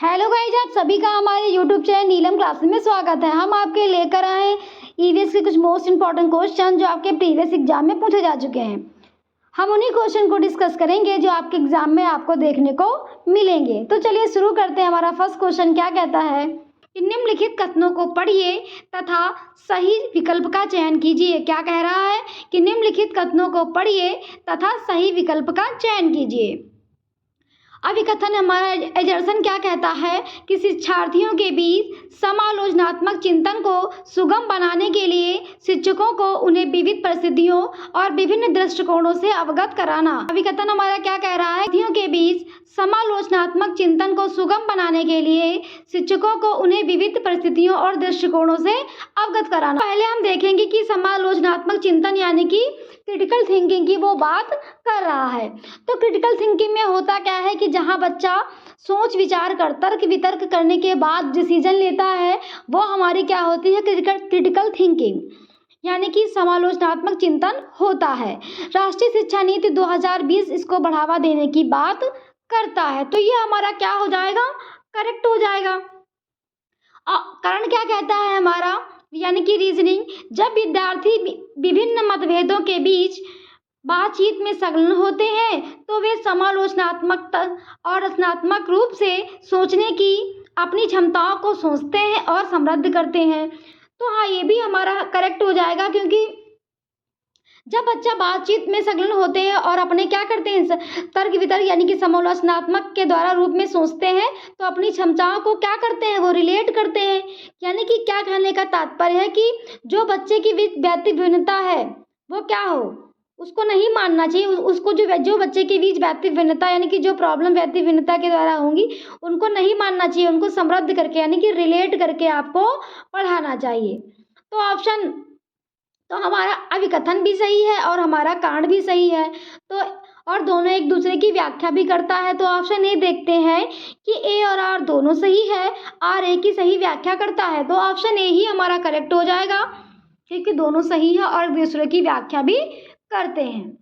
Hello guys, आप सभी का हमारे यूट्यूब चैनल नीलम क्लासेस में स्वागत है। हम आपके लेकर आए ईवीएस के कुछ मोस्ट इंपॉर्टेंट क्वेश्चन जो आपके प्रीवियस एग्जाम में पूछे जा चुके हैं। हम उन्हीं क्वेश्चन को डिस्कस करेंगे जो आपके एग्जाम में आपको देखने को मिलेंगे। तो चलिए शुरू करते हैं। हमारा फर्स्ट क्वेश्चन क्या कहता है कि निम्नलिखित कथनों को पढ़िए तथा सही विकल्प का चयन कीजिए। क्या कह रहा है कि निम्नलिखित कथनों को पढ़िए तथा सही विकल्प का चयन कीजिए। अभी कथन हमारा एजर्सन क्या कहता है कि शिक्षार्थियों के बीच समालोचनात्मक चिंतन को सुगम बनाने के लिए शिक्षकों को उन्हें विविध परिस्थितियों और विभिन्न दृष्टिकोणों से अवगत कराना। अभी कथन हमारा क्या कह रहा है, विद्यार्थियों के बीच समालोचनात्मक चिंतन को सुगम बनाने के लिए शिक्षकों को उन्हें विविध परिस्थितियों और दृष्टिकोणों से अवगत कराना। पहले हम देखेंगे कि समालोचनात्मक चिंतन यानी कि क्रिटिकल थिंकिंग की वो बात कर रहा है। तो क्रिटिकल थिंकिंग में होता क्या है कि जहाँ बच्चा सोच विचार कर तर्क वितर्क करने के बाद डिसीजन लेता है वो हमारी क्या होती है, क्रिटिकल थिंकिंग यानी कि समालोचनात्मक चिंतन होता है। राष्ट्रीय शिक्षा नीति 2020 इसको बढ़ावा देने की बात करता है। तो ये हमारा क्या हो जाएगा, करेक्ट हो जाएगा। कारण क्या कहता है हमारा, यानी कि रीजनिंग, जब विद्यार्थी विभिन्न मतभेदों के बीच बातचीत में संलग्न होते हैं तो वे समालोचनात्मक और रचनात्मक रूप से सोचने की अपनी क्षमताओं को सोचते हैं और समृद्ध करते हैं। तो हाँ, ये भी हमारा करेक्ट हो जाएगा, क्योंकि जब बच्चा बातचीत में संलग्न होते हैं और अपने क्या करते हैं, तर्क वितर्क यानी कि समालोचनात्मक के द्वारा रूप में सोचते हैं तो अपनी क्षमताओं को क्या करते हैं, वो रिलेट करते हैं। यानी कि क्या कहने का तात्पर्य है कि जो बच्चे की व्यक्तिगत भिन्नता है वो क्या हो, उसको नहीं मानना चाहिए। उसको जो बच्चे के बीच व्यक्तिगत भिन्नता यानी कि जो प्रॉब्लम व्यक्तिगत भिन्नता के द्वारा होंगी उनको नहीं मानना चाहिए, उनको समृद्ध करके यानी कि रिलेट करके आपको पढ़ाना चाहिए। तो ऑप्शन, तो हमारा अभिकथन भी सही है और हमारा कारण भी सही है, तो और दोनों एक दूसरे की व्याख्या भी करता है। तो ऑप्शन ए देखते हैं कि ए और आर दोनों सही है, आर ए की सही व्याख्या करता है। तो ऑप्शन ए ही हमारा करेक्ट हो जाएगा, क्योंकि दोनों सही है और दूसरे की व्याख्या भी करते हैं।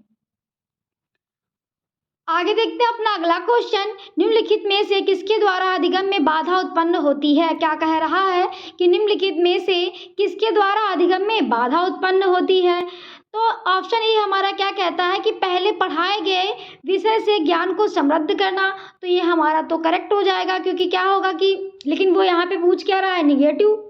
आगे देखते हैं अपना अगला क्वेश्चन, निम्नलिखित में से किसके द्वारा अधिगम में बाधा उत्पन्न होती है। क्या कह रहा है कि निम्नलिखित में से किसके द्वारा अधिगम में बाधा उत्पन्न होती है। तो ऑप्शन ए हमारा क्या कहता है कि पहले पढ़ाए गए विषय से ज्ञान को समृद्ध करना। तो ये हमारा तो करेक्ट हो जाएगा, क्योंकि क्या होगा कि, लेकिन वो यहाँ पे पूछ क्या रहा है, निगेटिव,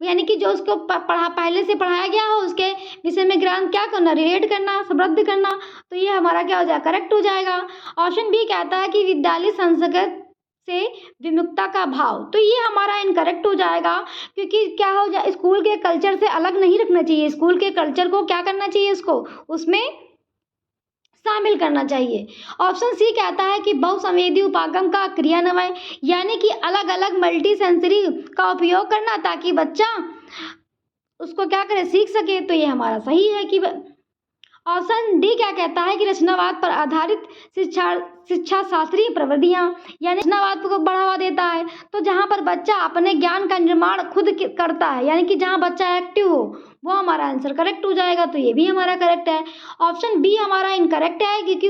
यानी कि जो उसको पहले से पढ़ाया गया हो उसके विषय में ज्ञान क्या करना, रिलेट करना, समृद्ध करना। तो ये हमारा क्या हो जाएगा, करेक्ट हो जाएगा। ऑप्शन बी कहता है कि विद्यालय संस्कृत से विमुखता का भाव। तो ये हमारा इनकरेक्ट हो जाएगा, क्योंकि क्या हो जाए, स्कूल के कल्चर से अलग नहीं रखना चाहिए। स्कूल के कल्चर को क्या करना चाहिए, उसको उसमें शामिल करना चाहिए। ऑप्शन सी कहता है कि बहुसंवेदी उपागम का क्रियान्वयन यानी कि अलग अलग मल्टी सेंसरी का उपयोग करना ताकि बच्चा उसको क्या करे, सीख सके। तो ये हमारा सही है कि ऑप्शन डी क्या कहता है कि रचनावाद पर आधारित शिक्षा शास्त्रीय प्रविधियां यानी रचनावाद को बढ़ावा देता है। तो जहां पर बच्चा अपने ज्ञान का निर्माण खुद करता है यानी कि जहां बच्चा एक्टिव हो, वो हमारा आंसर करेक्ट हो जाएगा। तो ये भी हमारा करेक्ट है। ऑप्शन बी हमारा इनकरेक्ट है, क्योंकि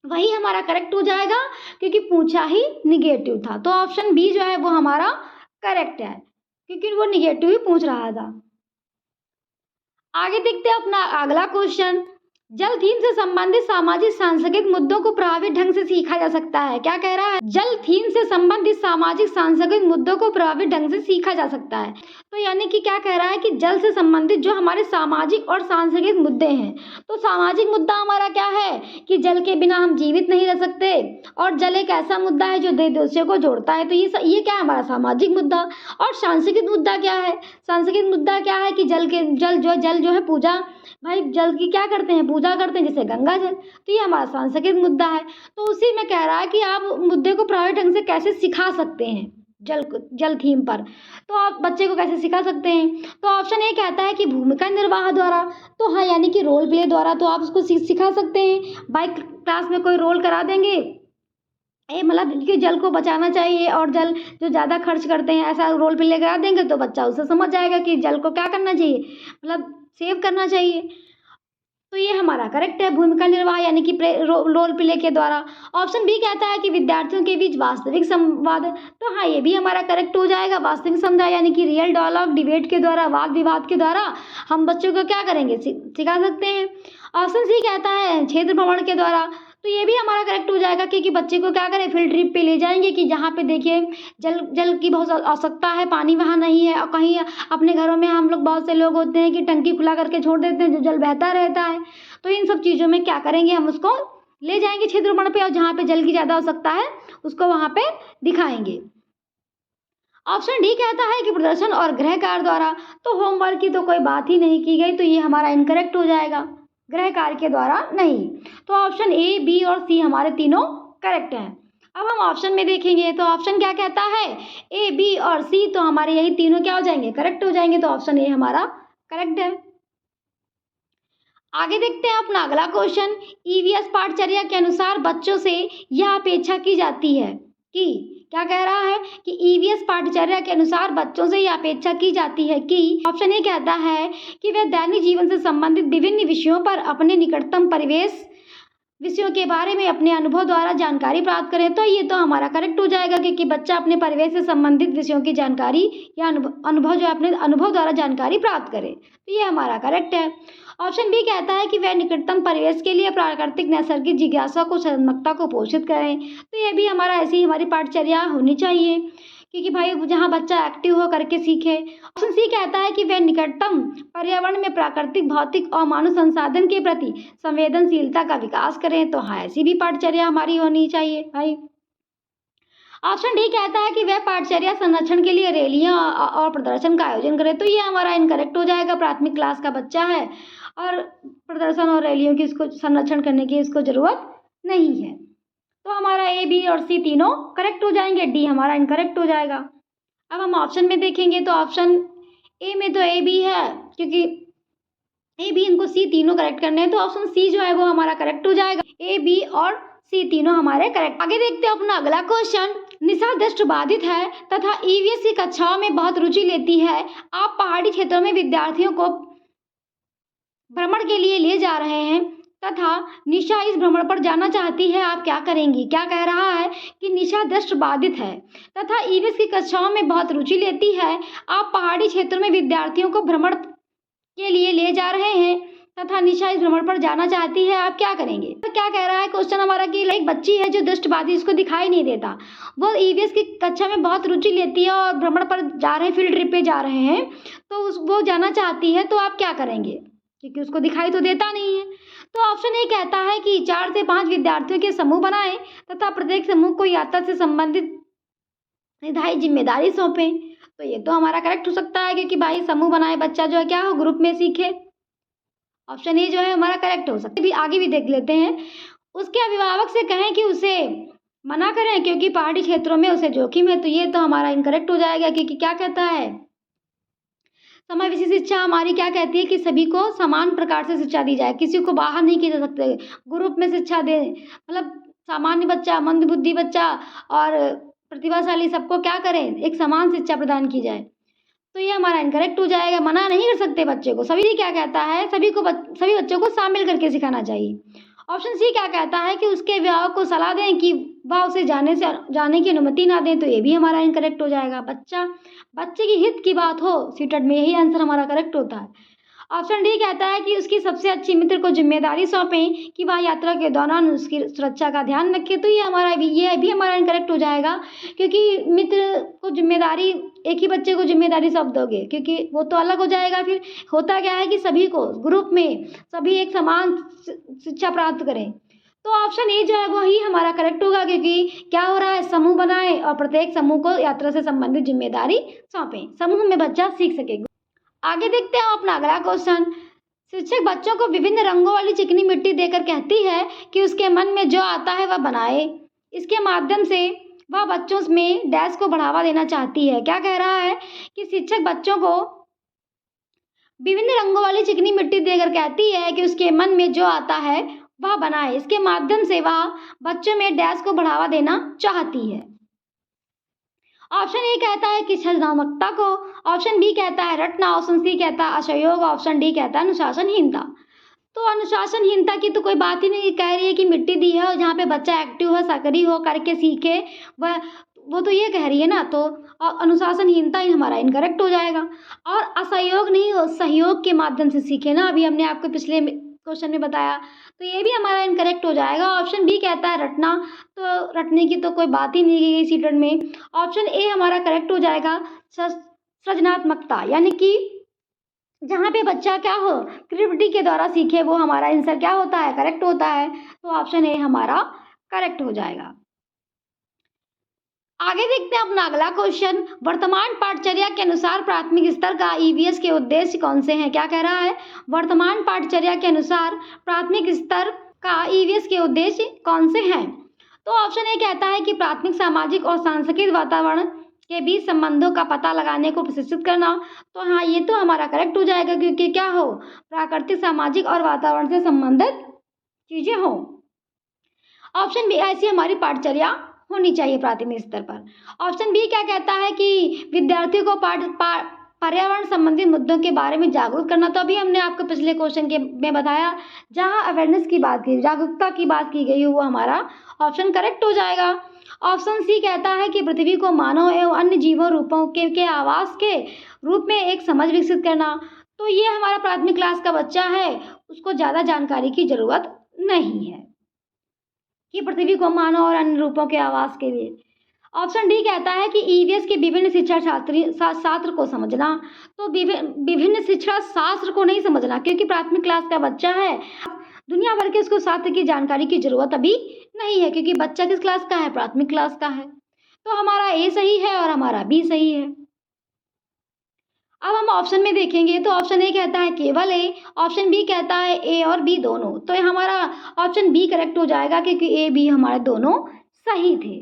वही हमारा करेक्ट हो जाएगा क्योंकि पूछा ही निगेटिव था। तो ऑप्शन बी जो है वो हमारा करेक्ट है, क्योंकि वो निगेटिव ही पूछ रहा था। आगे देखते हैं अपना अगला क्वेश्चन, जल थीम से संबंधित सामाजिक सांस्कृतिक मुद्दों को प्रभावी ढंग से सीखा जा सकता है। क्या कह रहा है, जल थीम से संबंधित सामाजिक सांस्कृतिक मुद्दों को प्रभावी ढंग से सीखा जा सकता है। तो यानी कि क्या कह रहा है कि जल से संबंधित जो हमारे सामाजिक और सांस्कृतिक मुद्दे हैं, तो सामाजिक मुद्दा हमारा क्या है कि जल के बिना हम जीवित नहीं रह सकते, और जल एक ऐसा मुद्दा है जो देशों को जोड़ता है। तो ये क्या है हमारा सामाजिक मुद्दा। और सांस्कृतिक मुद्दा क्या है, सांस्कृतिक मुद्दा क्या है कि जल जो है पूजा, भाई जल की क्या करते हैं, पूजा करते हैं, जैसे गंगा जल। तो ये हमारा सांस्कृतिक मुद्दा है। तो उसी में कह रहा है कि आप मुद्दे को प्रभावी ढंग से कैसे सिखा सकते हैं, जल थीम पर, तो आप बच्चे को कैसे सिखा सकते हैं। तो ऑप्शन ए कहता है कि भूमिका निर्वाह द्वारा। तो हाँ, यानी कि रोल प्ले द्वारा तो आप उसको सिखा सकते हैं। बाई क्लास में कोई रोल करा देंगे, मतलब कि जल को बचाना चाहिए और जल जो ज़्यादा खर्च करते हैं ऐसा रोल प्ले करा देंगे तो बच्चा उससे समझ जाएगा कि जल को क्या करना चाहिए, मतलब सेव करना चाहिए। तो ये हमारा करेक्ट है, भूमिका निर्वाह यानी कि रोल प्ले के द्वारा। ऑप्शन बी कहता है कि विद्यार्थियों के बीच वास्तविक संवाद, तो हाँ ये भी हमारा करेक्ट हो जाएगा। वास्तविक संवाद यानी कि रियल डायलॉग, डिबेट के द्वारा, वाद विवाद के द्वारा हम बच्चों को क्या करेंगे, सिखा सकते हैं। ऑप्शन सी कहता है क्षेत्र भ्रमण के द्वारा, तो ये भी हमारा करेक्ट हो जाएगा क्योंकि बच्चे को क्या करें, फील्ड ट्रिप पे ले जाएंगे कि जहाँ पे देखिए जल की बहुत आवश्यकता है, पानी वहाँ नहीं है, और कहीं अपने घरों में हम लोग बहुत से लोग होते हैं कि टंकी खुला करके छोड़ देते हैं, जो जल बहता रहता है। तो इन सब चीज़ों में क्या करेंगे, हम उसको ले जाएंगे क्षेत्र भ्रमण पे, और जहाँ पे जल की ज़्यादा आवश्यकता है उसको वहाँ पे दिखाएंगे। ऑप्शन डी कहता है कि प्रदर्शन और गृह कार्य द्वारा, तो होमवर्क की तो कोई बात ही नहीं की गई, तो ये हमारा इनकरेक्ट हो जाएगा, गृह कार्य के द्वारा नहीं। तो ऑप्शन ए, बी और सी हमारे तीनों करेक्ट हैं। अब हम ऑप्शन में देखेंगे तो ऑप्शन क्या कहता है, ए, बी और सी, तो हमारे यही तीनों क्या हो जाएंगे, करेक्ट हो जाएंगे। तो ऑप्शन ए हमारा करेक्ट है। आगे देखते हैं अपना अगला क्वेश्चन। ईवीएस पाठचर्या के अनुसार बच्चों से यह अपेक्षा की जाती है कि, क्या कह रहा है कि ईवीएस पाठचर्या के अनुसार बच्चों से यह अपेक्षा की जाती है कि, ऑप्शन ए कहता है कि वे दैनिक जीवन से संबंधित विभिन्न विषयों पर अपने निकटतम परिवेश विषयों के बारे में अपने अनुभव द्वारा जानकारी प्राप्त करें। तो ये तो हमारा करेक्ट हो जाएगा क्योंकि बच्चा अपने परिवेश से संबंधित विषयों की जानकारी या अनुभव जो अपने अनुभव द्वारा जानकारी प्राप्त करे, तो ये हमारा करेक्ट है। ऑप्शन बी कहता है कि वह निकटतम परिवेश के लिए प्राकृतिक नैसर्गिक जिज्ञासा को, सृजनात्मकता को पोषित करें। तो ये भी हमारा ऐसी हमारी पाठचर्या होनी चाहिए क्योंकि भाई जहाँ बच्चा एक्टिव हो करके सीखे। ऑप्शन सी कहता है कि वह निकटतम पर्यावरण में प्राकृतिक, भौतिक और मानव संसाधन के प्रति संवेदनशीलता का विकास करें। तो हाँ ऐसी भी पाठचर्या हमारी होनी चाहिए भाई। ऑप्शन डी कहता है कि वह पाठचर्या संरक्षण के लिए रैलियां और प्रदर्शन का आयोजन करे। तो ये हमारा इनकरेक्ट हो जाएगा, प्राथमिक क्लास का बच्चा है और प्रदर्शन और रैलियों की इसको संरक्षण करने की इसको जरूरत नहीं है। तो हमारा ए, बी और सी तीनों करेक्ट हो जाएंगे, डी हमारा इनकरेक्ट हो जाएगा। अब हम ऑप्शन में देखेंगे तो ऑप्शन ए में तो ए, बी है क्योंकि ए, बी इनको सी तीनों करेक्ट करने हैं, तो ऑप्शन सी जो है वो हमारा करेक्ट हो जाएगा। ए, बी और सी तीनों हमारे करेक्ट। आगे देखते हैं अपना अगला क्वेश्चन। निशा दृष्टिबाधित है तथा ईवीएस की कक्षाओं में बहुत रुचि लेती है। आप पहाड़ी क्षेत्रों में विद्यार्थियों को भ्रमण के लिए ले जा रहे हैं तथा निशा इस भ्रमण पर जाना चाहती है, आप क्या करेंगी। क्या कह रहा है कि निशा दृष्टिबाधित है तथा ईवीएस की कक्षाओं में बहुत रुचि लेती है। आप पहाड़ी क्षेत्रों में विद्यार्थियों को भ्रमण के लिए ले जा रहे हैं तथा निशा इस भ्रमण पर जाना चाहती है, आप क्या करेंगे। तो क्या कह रहा है क्वेश्चन हमारा कि एक बच्ची है जो दृष्टिबाधित, उसको दिखाई नहीं देता, वो ईवीएस की कक्षा में बहुत रुचि लेती है और भ्रमण पर जा रहे हैं, फील्ड ट्रिप पे जा रहे हैं, तो वो जाना चाहती है, तो आप क्या करेंगे क्योंकि उसको दिखाई तो देता नहीं है। तो ऑप्शन ए कहता है कि 4 से 5 विद्यार्थियों के समूह बनाएं तथा प्रत्येक समूह को यात्रा से संबंधित निर्धारित जिम्मेदारी सौंपें। तो ये तो हमारा करेक्ट हो सकता है क्योंकि भाई समूह बनाए, बच्चा जो है क्या हो, ग्रुप में सीखे। ऑप्शन ए जो है हमारा करेक्ट हो सकता है। आगे भी देख लेते हैं। उसके अभिभावक से कहें कि उसे मना करें क्योंकि पहाड़ी क्षेत्रों में उसे जोखिम है। तो ये तो हमारा इनकरेक्ट हो जाएगा क्योंकि क्या कहता है, समय विशेष शिक्षा हमारी क्या कहती है कि सभी को समान प्रकार से शिक्षा दी जाए, किसी को बाहर नहीं किया जा सकते, ग्रुप में शिक्षा दे, मतलब सामान्य बच्चा, मंदबुद्धि बच्चा और प्रतिभाशाली सबको क्या करें, एक समान शिक्षा प्रदान की जाए। तो ये हमारा इनकरेक्ट हो जाएगा, मना नहीं कर सकते बच्चे को। सभी क्या कहता है, सभी बच्चों को शामिल करके सिखाना चाहिए। ऑप्शन सी क्या कहता है कि उसके अभिभावक को सलाह दें कि वह उसे जाने की अनुमति ना दें। तो ये भी हमारा इनकरेक्ट हो जाएगा। बच्चे की हित की बात हो सीटेट में, यही आंसर हमारा करेक्ट होता है। ऑप्शन डी कहता है कि उसकी सबसे अच्छी मित्र को जिम्मेदारी सौंपें कि वह यात्रा के दौरान उसकी सुरक्षा का ध्यान रखे। तो ये भी हमारा इनकरेक्ट हो जाएगा क्योंकि मित्र को जिम्मेदारी, एक ही बच्चे को जिम्मेदारी सौंप दोगे क्योंकि वो तो अलग हो जाएगा। फिर होता क्या है कि सभी को ग्रुप में सभी एक समान शिक्षा प्राप्त करें। तो ऑप्शन ए जो है वही हमारा करेक्ट होगा क्योंकि क्या हो रहा है, समूह बनाए और प्रत्येक समूह को यात्रा से संबंधित जिम्मेदारी सौंपें, समूह में बच्चा सीख सकेगा। आगे देखते हैं अपना अगला क्वेश्चन। शिक्षक बच्चों को विभिन्न रंगों वाली चिकनी मिट्टी देकर कहती है कि उसके मन में जो आता है वह बनाए। इसके माध्यम से वह बच्चों में डैश को बढ़ावा देना चाहती है। क्या कह रहा है कि शिक्षक बच्चों को विभिन्न रंगों वाली चिकनी मिट्टी देकर कहती है कि उसके मन में जो आता है वह बनाए। इसके माध्यम से वह बच्चों में डैश को बढ़ावा देना चाहती है। ऑप्शन ए कहता है कि सृजनात्मकता को, ऑप्शन बी कहता है रटना, ऑप्शन सी कहता है असहयोग, ऑप्शन डी कहता है अनुशासनहीनता। तो अनुशासनहीनता की तो कोई बात ही नहीं, कह रही है कि मिट्टी दी है और जहाँ पे बच्चा एक्टिव हो, सक्रिय हो, करके सीखे, वह वो तो ये कह रही है ना, तो अनुशासनहीनता ही हमारा इनकरेक्ट हो जाएगा। और असहयोग नहीं हो, सहयोग के माध्यम से सीखे ना, अभी हमने आपको पिछले क्वेश्चन में बताया, तो ये भी हमारा इनकरेक्ट हो जाएगा। ऑप्शन बी कहता है रटना, तो रटने की तो कोई बात ही नहीं की गई सीटेड में। ऑप्शन ए हमारा करेक्ट हो जाएगा, सृजनात्मकता, यानी कि जहाँ पे बच्चा क्या हो, क्रिएटिविटी के द्वारा सीखे, वो हमारा आंसर क्या होता है, करेक्ट होता है। तो ऑप्शन ए हमारा करेक्ट हो जाएगा। आगे देखते हैं अपना अगला क्वेश्चन। वर्तमान पाठचर्या के अनुसार प्राथमिक स्तर का ईवीएस के उद्देश्य कौन से हैं? क्या कह रहा है, वर्तमान पाठचर्या के अनुसार प्राथमिक स्तर का ईवीएस के उद्देश्य कौन से हैं? तो ऑप्शन ए कहता है कि प्राथमिक सामाजिक और सांस्कृतिक वातावरण के बीच संबंधों का पता लगाने को प्रशिक्षित करना। तो हाँ, ये तो हमारा करेक्ट हो जाएगा, क्योंकि क्या हो, प्राकृतिक, सामाजिक और वातावरण से संबंधित चीजें हो। ऑप्शन बी, ऐसी हमारी पाठचर्या होनी चाहिए प्राथमिक स्तर पर। ऑप्शन बी क्या कहता है कि विद्यार्थियों को पर्यावरण संबंधी मुद्दों के बारे में जागरूक करना। तो अभी हमने आपको पिछले क्वेश्चन के में बताया, जहां अवेयरनेस की बात की, जागरूकता की बात की गई, वो हमारा ऑप्शन करेक्ट हो जाएगा। ऑप्शन सी कहता है कि पृथ्वी को मानव एवं अन्य जीवों रूपों के आवास के रूप में एक समझ विकसित करना। तो ये हमारा प्राथमिक क्लास का बच्चा है, उसको ज़्यादा जानकारी की जरूरत नहीं है कि पृथ्वी को मानव और अन्य रूपों के आवास के लिए। ऑप्शन डी कहता है कि ईवीएस के विभिन्न शिक्षा शास्त्र को समझना। तो विभिन्न शिक्षा शास्त्र को नहीं समझना, क्योंकि प्राथमिक क्लास का बच्चा है, दुनिया भर के उसको शास्त्र की जानकारी की जरूरत अभी नहीं है, क्योंकि बच्चा किस क्लास का है, प्राथमिक क्लास का है। तो हमारा ए सही है और हमारा बी सही है। अब हम ऑप्शन में देखेंगे, तो ऑप्शन ए कहता है केवल ए, ऑप्शन बी कहता है ए और बी दोनों। तो हमारा ऑप्शन बी करेक्ट हो जाएगा, क्योंकि ए बी हमारे दोनों सही थे।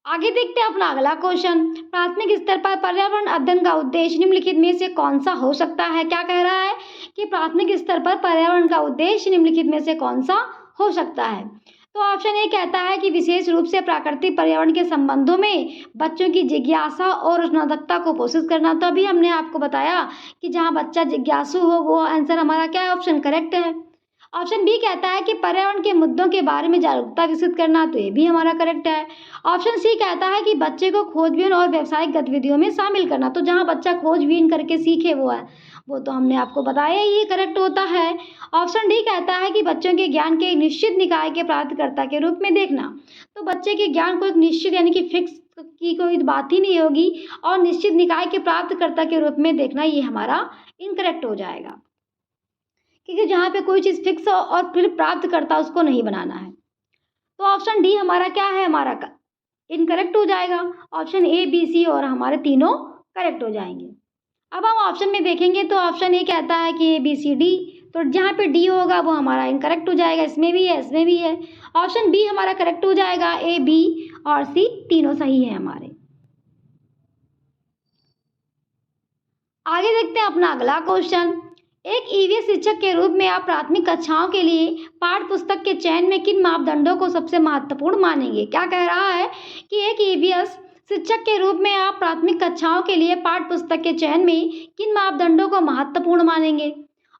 आगे देखते हैं अपना अगला क्वेश्चन। प्राथमिक स्तर पर पर्यावरण अध्ययन का उद्देश्य निम्नलिखित में से कौन सा हो सकता है? क्या कह रहा है कि प्राथमिक स्तर पर पर्यावरण का उद्देश्य निम्नलिखित में से कौन सा हो सकता है? तो ऑप्शन ए कहता है कि विशेष रूप से प्राकृतिक पर्यावरण के संबंधों में बच्चों की जिज्ञासा और रचनात्मकता को पोषित करना। तो अभी हमने आपको बताया कि जहां बच्चा जिज्ञासु हो, वो आंसर हमारा क्या है, ऑप्शन करेक्ट है। ऑप्शन बी कहता है कि पर्यावरण के मुद्दों के बारे में जागरूकता विकसित करना। तो ये भी हमारा करेक्ट है। ऑप्शन सी कहता है कि बच्चे को खोजबीन और व्यावसायिक गतिविधियों में शामिल करना। तो जहां बच्चा खोजबीन करके सीखे, वो तो हमने आपको बताया ही करेक्ट होता है। ऑप्शन डी कहता है कि बच्चों के ज्ञान के एक निश्चित निकाय के प्राप्तकर्ता के रूप में देखना। तो बच्चे के ज्ञान को एक निश्चित, यानी कि फिक्स की कोई बात ही नहीं होगी, और निश्चित निकाय के प्राप्तकर्ता के रूप में देखना, ये हमारा इनकरेक्ट हो जाएगा, क्योंकि जहाँ पे कोई चीज़ फिक्स हो और फिर प्राप्त करता, उसको नहीं बनाना है। तो ऑप्शन डी हमारा क्या है, हमारा इनकरेक्ट हो जाएगा। ऑप्शन ए, बी, सी और हमारे तीनों करेक्ट हो जाएंगे। अब हम ऑप्शन में देखेंगे, तो ऑप्शन ए कहता है कि ए, बी, सी, डी। तो जहाँ पे डी होगा वो हमारा इनकरेक्ट हो जाएगा। इसमें भी है, इसमें भी है। ऑप्शन बी हमारा करेक्ट हो जाएगा। ए, बी और सी तीनों सही है हमारे। आगे देखते हैं अपना अगला क्वेश्चन। एक ईवीएस शिक्षक के रूप में आप प्राथमिक कक्षाओं के लिए पाठ्य पुस्तक के चयन में किन मापदंडों को सबसे महत्वपूर्ण मानेंगे? क्या कह रहा है कि एक ईवीएस शिक्षक के रूप में आप प्राथमिक कक्षाओं के लिए पाठ्य पुस्तक के चयन में किन मापदंडों को महत्वपूर्ण मानेंगे?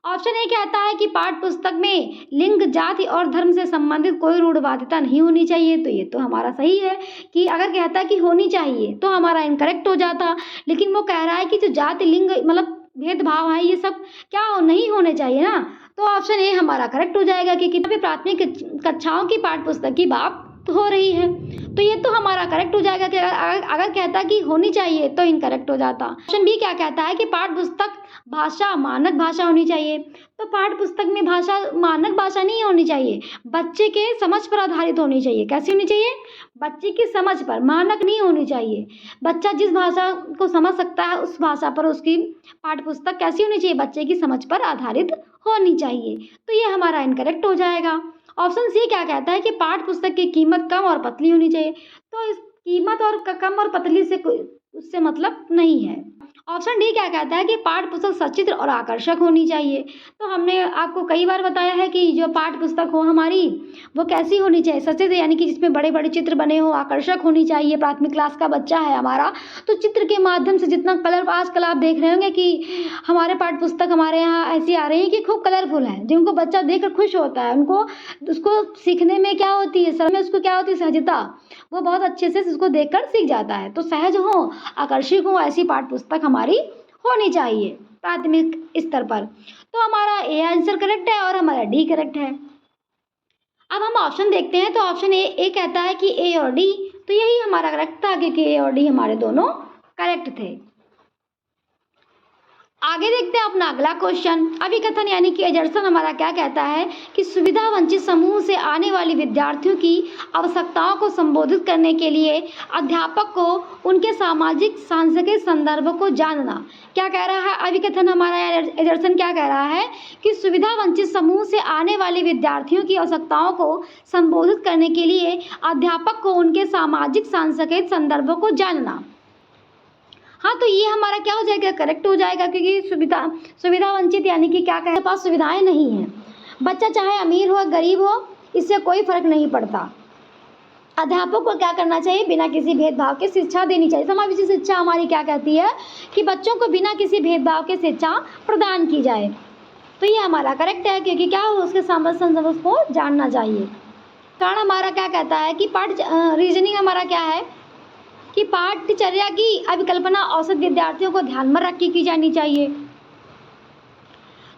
ऑप्शन ए कहता है कि पाठ्य पुस्तक में लिंग, जाति और धर्म से संबंधित कोई रूढ़वादिता नहीं होनी चाहिए। तो ये तो हमारा सही है, कि अगर कहता है कि होनी चाहिए तो हमारा इनकरेक्ट हो जाता, लेकिन वो कह रहा है कि जो जाति, लिंग, मतलब भेदभाव है, ये सब क्या नहीं होने चाहिए ना। तो ऑप्शन ए हमारा करेक्ट हो जाएगा, क्योंकि प्राथमिक कक्षाओं की पाठ्य पुस्तक की बात हो रही है। तो ये तो हमारा करेक्ट हो जाएगा कि अगर कहता कि होनी चाहिए तो इनकरेक्ट हो जाता। ऑप्शन बी क्या कहता है कि पाठ्य पुस्तक भाषा मानक भाषा होनी चाहिए। तो पाठ्य पुस्तक में भाषा मानक भाषा नहीं होनी चाहिए, बच्चे के समझ पर आधारित होनी चाहिए। कैसी होनी चाहिए? बच्चे की समझ पर, मानक नहीं होनी चाहिए। बच्चा जिस भाषा को समझ सकता है उस भाषा पर उसकी पाठ्य पुस्तक कैसी होनी चाहिए? बच्चे की समझ पर आधारित होनी चाहिए। तो ये हमारा इनकरेक्ट हो जाएगा। ऑप्शन सी क्या कहता है कि पाठ्य पुस्तक की कीमत कम और पतली होनी चाहिए। तो इस कीमत और कम और पतली से उससे मतलब नहीं है। ऑप्शन डी क्या कहता है कि पाठ्य पुस्तक सचित्र और आकर्षक होनी चाहिए। तो हमने आपको कई बार बताया है कि जो पाठ्य पुस्तक हो हमारी वो कैसी होनी चाहिए, सचित्र यानी कि जिसमें बड़े बड़े चित्र बने हो, आकर्षक होनी चाहिए। प्राथमिक क्लास का बच्चा है हमारा तो चित्र के माध्यम से जितना कलर, आजकल आप देख रहे होंगे कि हमारे पाठ्य पुस्तक हमारे यहाँ ऐसी आ रही है कि खूब कलरफुल है, जिनको बच्चा देखकर खुश होता है, उनको उसको सीखने में क्या होती है, सर में उसको क्या होती है, सहजता, वो बहुत अच्छे से उसको देखकर सीख जाता है। तो सहज हो, आकर्षक हो, ऐसी पाठ्य पुस्तक हमारी होनी चाहिए प्राथमिक स्तर पर। तो हमारा ए आंसर करेक्ट है और हमारा डी करेक्ट है। अब हम ऑप्शन देखते हैं तो ऑप्शन ए कहता है कि ए और डी, तो यही हमारा करेक्ट था क्योंकि ए और डी हमारे दोनों करेक्ट थे। आगे देखते हैं अपना अगला क्वेश्चन। अभिकथन यानी कि एजर्सन हमारा क्या कहता है कि सुविधा वंचित समूह से आने वाले विद्यार्थियों की आवश्यकताओं को संबोधित करने के लिए अध्यापक को उनके सामाजिक सांस्कृतिक संदर्भ को जानना। क्या कह रहा है अभिकथन हमारा, एजर्सन क्या कह रहा है कि सुविधा वंचित समूह से आने वाले विद्यार्थियों की आवश्यकताओं को संबोधित करने के लिए अध्यापक को उनके सामाजिक सांस्कृतिक संदर्भ को जानना। हाँ, तो ये हमारा क्या हो जाएगा, करेक्ट हो जाएगा क्योंकि सुविधा वंचित यानी कि क्या कहते पास सुविधाएं नहीं हैं। बच्चा चाहे अमीर हो गरीब हो, इससे कोई फर्क नहीं पड़ता। अध्यापक को क्या करना चाहिए, बिना किसी भेदभाव के शिक्षा देनी चाहिए। समावेशी शिक्षा हमारी क्या कहती है कि बच्चों को बिना किसी भेदभाव के शिक्षा प्रदान की जाए। तो ये हमारा करेक्ट है क्योंकि क्या हो, उसके सामाजिक संदर्भ को जानना चाहिए। कारण हमारा क्या कहता है कि रीजनिंग हमारा क्या है कि पाठ्यचर्या की अभिकल्पना औसत विद्यार्थियों को ध्यान में रख के की जानी चाहिए।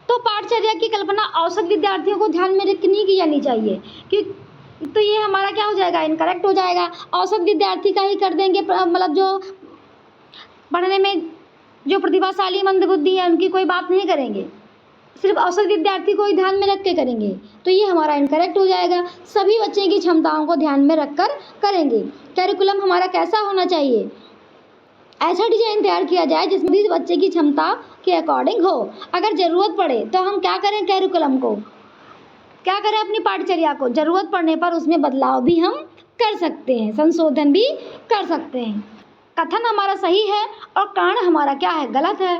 तो पाठ्यचर्या की कल्पना औसत विद्यार्थियों को ध्यान में रख के नहीं की जानी चाहिए कि, तो ये हमारा क्या हो जाएगा, इनकरेक्ट हो जाएगा। औसत विद्यार्थी का ही कर देंगे, मतलब जो पढ़ने में जो प्रतिभाशाली मंदबुद्धि है उनकी कोई बात नहीं करेंगे, सिर्फ औसत विद्यार्थी को ही ध्यान में रख के करेंगे। तो ये हमारा इनकरेक्ट हो जाएगा। सभी बच्चे की क्षमताओं को ध्यान में रखकर करेंगे। कैरिकुलम हमारा कैसा होना चाहिए, ऐसा डिजाइन तैयार किया जाए जिसमें इस बच्चे की क्षमता के अकॉर्डिंग हो। अगर ज़रूरत पड़े तो हम क्या करें, कैरिकुलम को क्या करें, अपनी पाठ्यचर्या को ज़रूरत पड़ने पर उसमें बदलाव भी हम कर सकते हैं, संशोधन भी कर सकते हैं। कथन हमारा सही है और कारण हमारा क्या है, गलत है।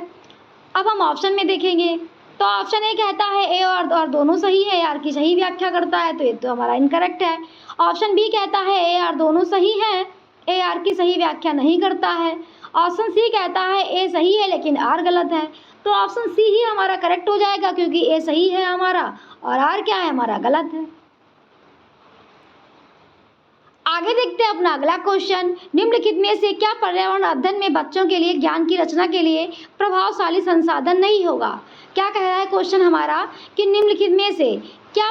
अब हम ऑप्शन में देखेंगे तो ऑप्शन ए कहता है ए और दोनों सही है, आर की सही व्याख्या करता है, तो ये तो हमारा इनकरेक्ट है। ऑप्शन बी कहता है ए आर दोनों सही है, ए आर की सही व्याख्या नहीं करता है। ऑप्शन सी कहता है ए सही है लेकिन आर गलत है, तो ऑप्शन सी ही हमारा करेक्ट हो जाएगा क्योंकि ए सही है हमारा और आर क्या है, हमारा गलत है। आगे देखते हैं अपना अगला क्वेश्चन। निम्नलिखित में से क्या पर्यावरण अध्ययन में बच्चों के लिए ज्ञान की रचना के लिए प्रभावशाली संसाधन नहीं होगा। क्या कह रहा है क्वेश्चन हमारा कि निम्नलिखित में से क्या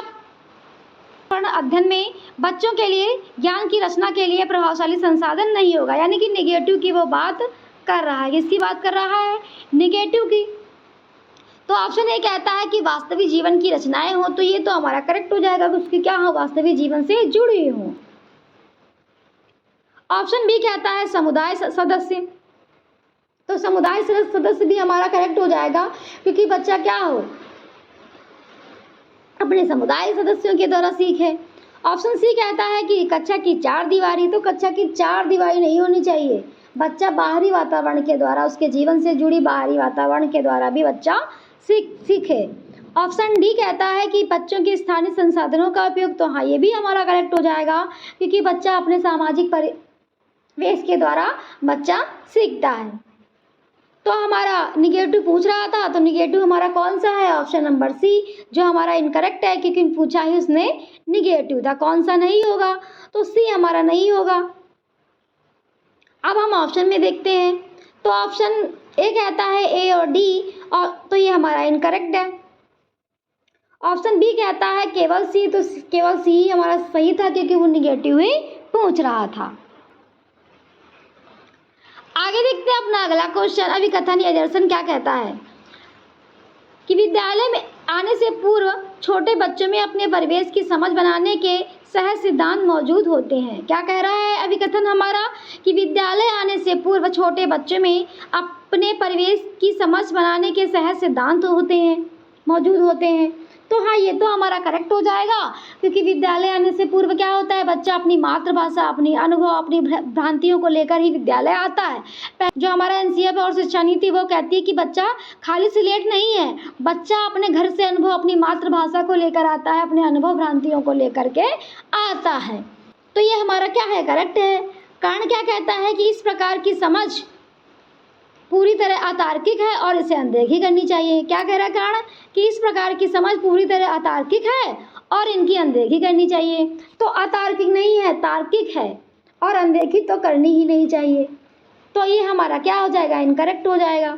पर्यावरण अध्ययन में बच्चों के लिए ज्ञान की रचना के लिए प्रभावशाली संसाधन नहीं होगा, यानी कि नेगेटिव की वो बात कर रहा है। किसकी बात कर रहा है, नेगेटिव की। तो ऑप्शन ए कहता है कि वास्तविक जीवन की रचनाएं हो, तो ये तो हमारा करेक्ट हो जाएगा कि उसकी क्या हो, वास्तविक जीवन से जुड़ी हो। ऑप्शन बी कहता है समुदाय सदस्य, तो समुदाय सदस्य भी हमारा करेक्ट हो जाएगा क्योंकि बच्चा क्या हो, अपने समुदाय सदस्यों के द्वारा सीखे। ऑप्शन सी कहता है कि कक्षा की चार दीवारी, तो कक्षा की चार दीवारी नहीं होनी चाहिए। बच्चा बाहरी वातावरण के द्वारा, उसके जीवन से जुड़ी बाहरी वातावरण के द्वारा भी बच्चा सीखे। ऑप्शन डी कहता है कि बच्चों के स्थानीय संसाधनों का उपयोग, तो हाँ ये भी हमारा करेक्ट हो जाएगा क्योंकि बच्चा अपने सामाजिक परिवेश के द्वारा बच्चा सीखता है। तो हमारा निगेटिव पूछ रहा था, तो निगेटिव हमारा कौन सा है, ऑप्शन नंबर सी, जो हमारा इनकरेक्ट है क्योंकि पूछा ही उसने निगेटिव था। कौन सा नहीं होगा, तो सी हमारा नहीं होगा। अब हम ऑप्शन में देखते हैं तो ऑप्शन ए कहता है ए और डी, और तो ये हमारा इनकरेक्ट है। ऑप्शन बी कहता है केवल सी, तो केवल सी ही हमारा सही था क्योंकि वो निगेटिव ही पूछ रहा था। आगे देखते हैं अपना अगला क्वेश्चन। अभिकथन या दर्शन क्या कहता है कि विद्यालय में आने से पूर्व छोटे बच्चों में अपने परिवेश की समझ बनाने के सहज सिद्धांत मौजूद होते हैं। क्या कह रहा है अभिकथन हमारा कि विद्यालय आने से पूर्व छोटे बच्चों में अपने परिवेश की समझ बनाने के सहज सिद्धांत होते हैं, मौजूद होते हैं। तो हाँ, ये तो हमारा करेक्ट हो जाएगा, क्योंकि विद्यालय आने से पूर्व क्या होता है, बच्चा अपनी मातृभाषा, अपनी अनुभव, अपनी भ्रांतियों को लेकर ही विद्यालय आता है। जो हमारा एनसीईआरटी और शिक्षा नीति वो कहती है कि बच्चा खाली स्लेट नहीं है, बच्चा अपने घर से अनुभव, अपनी मातृभाषा को लेकर आता है, अपने अनुभव भ्रांतियों को लेकर के आता है। तो ये हमारा क्या है, करेक्ट है। कारण क्या कहता है कि इस प्रकार की समझ पूरी तरह अतार्किक है और इसे अनदेखी करनी चाहिए। क्या कह रहा है कारण, कि इस प्रकार की समझ पूरी तरह अतार्किक है और इनकी अनदेखी करनी चाहिए। तो अतार्किक नहीं है, तार्किक है, और अनदेखी तो करनी ही नहीं चाहिए। तो ये हमारा क्या हो जाएगा, इनकरेक्ट हो जाएगा।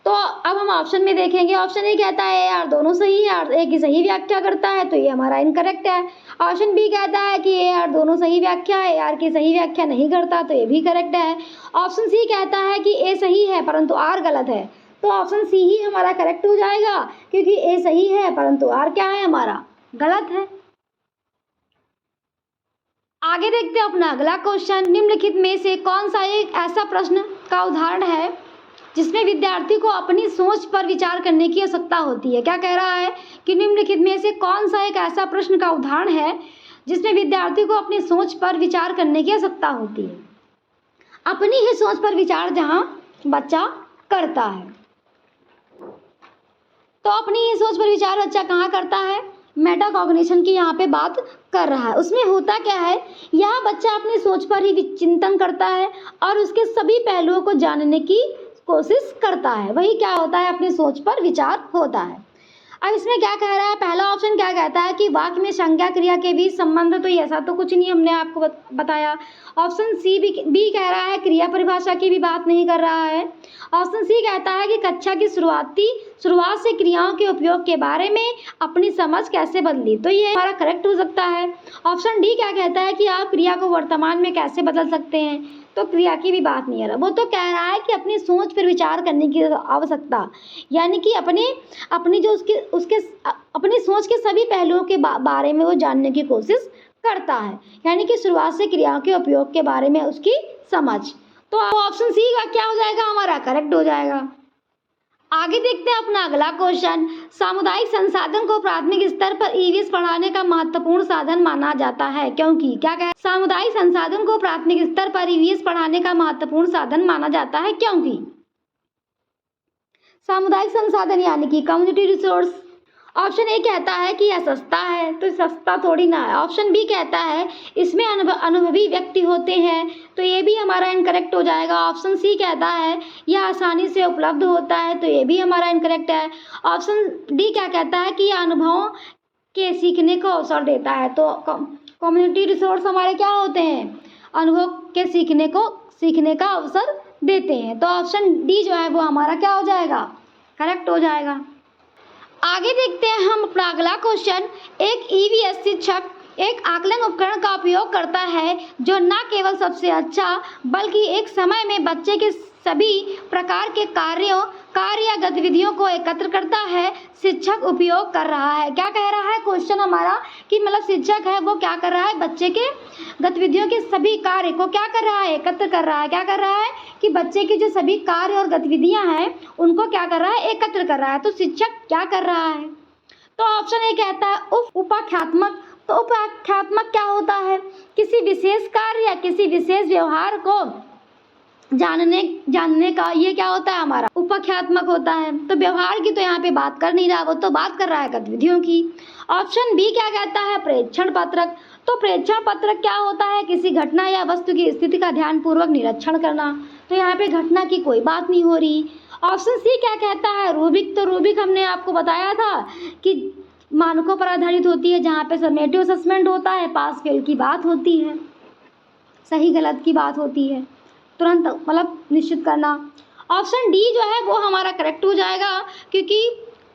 तो अब हम ऑप्शन में देखेंगे। ऑप्शन ए कहता है यार दोनों सही है, यार ए की सही व्याख्या करता है, तो ये हमारा इनकरेक्ट है। ऑप्शन बी कहता है कि ये यार दोनों सही व्याख्या है, यार की सही व्याख्या नहीं करता, तो ये भी करेक्ट है। ऑप्शन सी कहता है कि ए सही है परंतु आर गलत है, तो ऑप्शन सी ही हमारा करेक्ट हो जाएगा, क्योंकि ए सही है परंतु आर क्या है, हमारा गलत है। आगे देखते हैं अपना अगला क्वेश्चन। निम्नलिखित में से कौन सा एक ऐसा प्रश्न का उदाहरण है जिसमें विद्यार्थी को अपनी सोच पर विचार करने की आवश्यकता होती है। क्या कह रहा है कि निम्नलिखित में से कौन सा एक ऐसा प्रश्न का उदाहरण है जिसमें विद्यार्थी को अपनी सोच पर विचार करने की आवश्यकता होती है। अपनी ही सोच पर विचार जहां बच्चा करता है, तो अपनी ही सोच पर विचार बच्चा कहाँ करता है, मेटाकॉग्निशन की यहाँ पे बात कर रहा है। उसमें होता क्या है, यह बच्चा अपनी सोच पर ही चिंतन करता है और उसके सभी पहलुओं को जानने की कोशिश करता है। वही क्या होता है, अपनी सोच पर विचार होता है। अब इसमें क्या कह रहा है, पहला ऑप्शन क्या कहता है कि वाक्य में संज्ञा क्रिया के बीच संबंध, तो ऐसा तो कुछ नहीं हमने आपको बताया। ऑप्शन सी बी कह रहा है क्रिया परिभाषा की भी बात नहीं कर रहा है। ऑप्शन सी कहता है कि कक्षा की शुरुआत से क्रियाओं के उपयोग के बारे में अपनी समझ कैसे बदली, तो ये हमारा करेक्ट हो सकता है। ऑप्शन डी क्या कहता है कि आप क्रिया को वर्तमान में कैसे बदल सकते हैं, तो क्रिया की भी बात नहीं है। वो तो कह रहा है कि अपनी सोच पर विचार करने की आवश्यकता, यानी कि अपनी जो उसके अपनी सोच के सभी पहलुओं के बारे में वो जानने की कोशिश करता है, यानी कि शुरुआत से क्रियाओं के उपयोग के बारे में उसकी समझ। तो ऑप्शन सी का क्या हो जाएगा, हमारा करेक्ट हो जाएगा। आगे देखते हैं अपना अगला क्वेश्चन। सामुदायिक संसाधन को प्राथमिक स्तर पर ईवीएस पढ़ाने का महत्वपूर्ण साधन माना जाता है, क्योंकि क्या कहे, सामुदायिक संसाधन को प्राथमिक स्तर पर ईवीएस पढ़ाने का महत्वपूर्ण साधन माना जाता है, क्योंकि सामुदायिक संसाधन यानी कि कम्युनिटी रिसोर्स। ऑप्शन ए कहता है कि यह सस्ता है, तो सस्ता थोड़ी ना है। ऑप्शन बी कहता है इसमें अनुभवी व्यक्ति होते हैं, तो ये भी हमारा इनकरेक्ट हो जाएगा। ऑप्शन सी कहता है यह आसानी से उपलब्ध होता है, तो ये भी हमारा इनकरेक्ट है। ऑप्शन डी क्या कहता है कि यह अनुभवों के सीखने को अवसर देता है, तो कम्युनिटी रिसोर्स हमारे क्या होते हैं, अनुभव के सीखने का अवसर देते हैं। तो ऑप्शन डी जो है वो हमारा क्या हो जाएगा, करेक्ट हो जाएगा। आगे देखते हैं हम अपना अगला क्वेश्चन। एक ईवीएस शिक्षक एक आकलन उपकरण का उपयोग करता है जो न केवल सबसे अच्छा बल्कि एक समय में बच्चे के सभी प्रकार के कार्य या गतिविधियों को एकत्र करता है। शिक्षक उपयोग कर रहा है, क्या कह रहा है क्वेश्चन हमारा, कि मतलब शिक्षक है वो क्या कर रहा है, बच्चे के गतिविधियों के सभी कार्य को क्या कर रहा है, एकत्र कर रहा है। क्या कर रहा है कि बच्चे की जो सभी कार्य और गतिविधियां हैं उनको क्या कर रहा है, एकत्र कर रहा है। तो शिक्षक क्या कर रहा है, तो ऑप्शन ए कहता है उपाख्यात्मक। तो उपाख्यात्मक क्या होता है, किसी विशेष कार्य या किसी विशेष व्यवहार को जानने का ये क्या होता है, हमारा उपाख्यात्मक होता है। तो व्यवहार की तो यहाँ पे बात कर नहीं रहा, वो तो बात कर रहा है गतिविधियों की। ऑप्शन बी क्या कहता है, प्रेक्षण पत्रक। तो प्रेक्षण पत्रक क्या होता है, किसी घटना या वस्तु की स्थिति का ध्यानपूर्वक निरीक्षण करना, तो यहाँ पे घटना की कोई बात नहीं हो रही। ऑप्शन सी क्या कहता है, रूबिक। तो रूबिक हमने आपको बताया था कि मानकों पर आधारित होती है, जहाँ पे समेटिव असेसमेंट होता है, पास फेल की बात होती है, सही गलत की बात होती है, तुरंत मतलब निश्चित करना। ऑप्शन डी जो है वो हमारा करेक्ट हो जाएगा, क्योंकि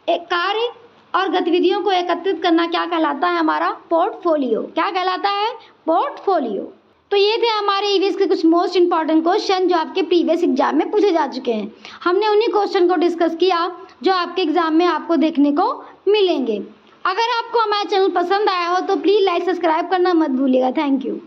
एक कार्य और गतिविधियों को एकत्रित करना क्या कहलाता है, हमारा पोर्टफोलियो। क्या कहलाता है, पोर्टफोलियो। तो ये थे हमारे ईवीएस के कुछ मोस्ट इंपॉर्टेंट क्वेश्चन जो आपके प्रीवियस एग्जाम में पूछे जा चुके हैं। हमने उन्हीं क्वेश्चन को डिस्कस किया जो आपके एग्जाम में आपको देखने को मिलेंगे। अगर आपको हमारा चैनल पसंद आया हो तो प्लीज़ लाइक सब्सक्राइब करना मत भूलिएगा। Thank you.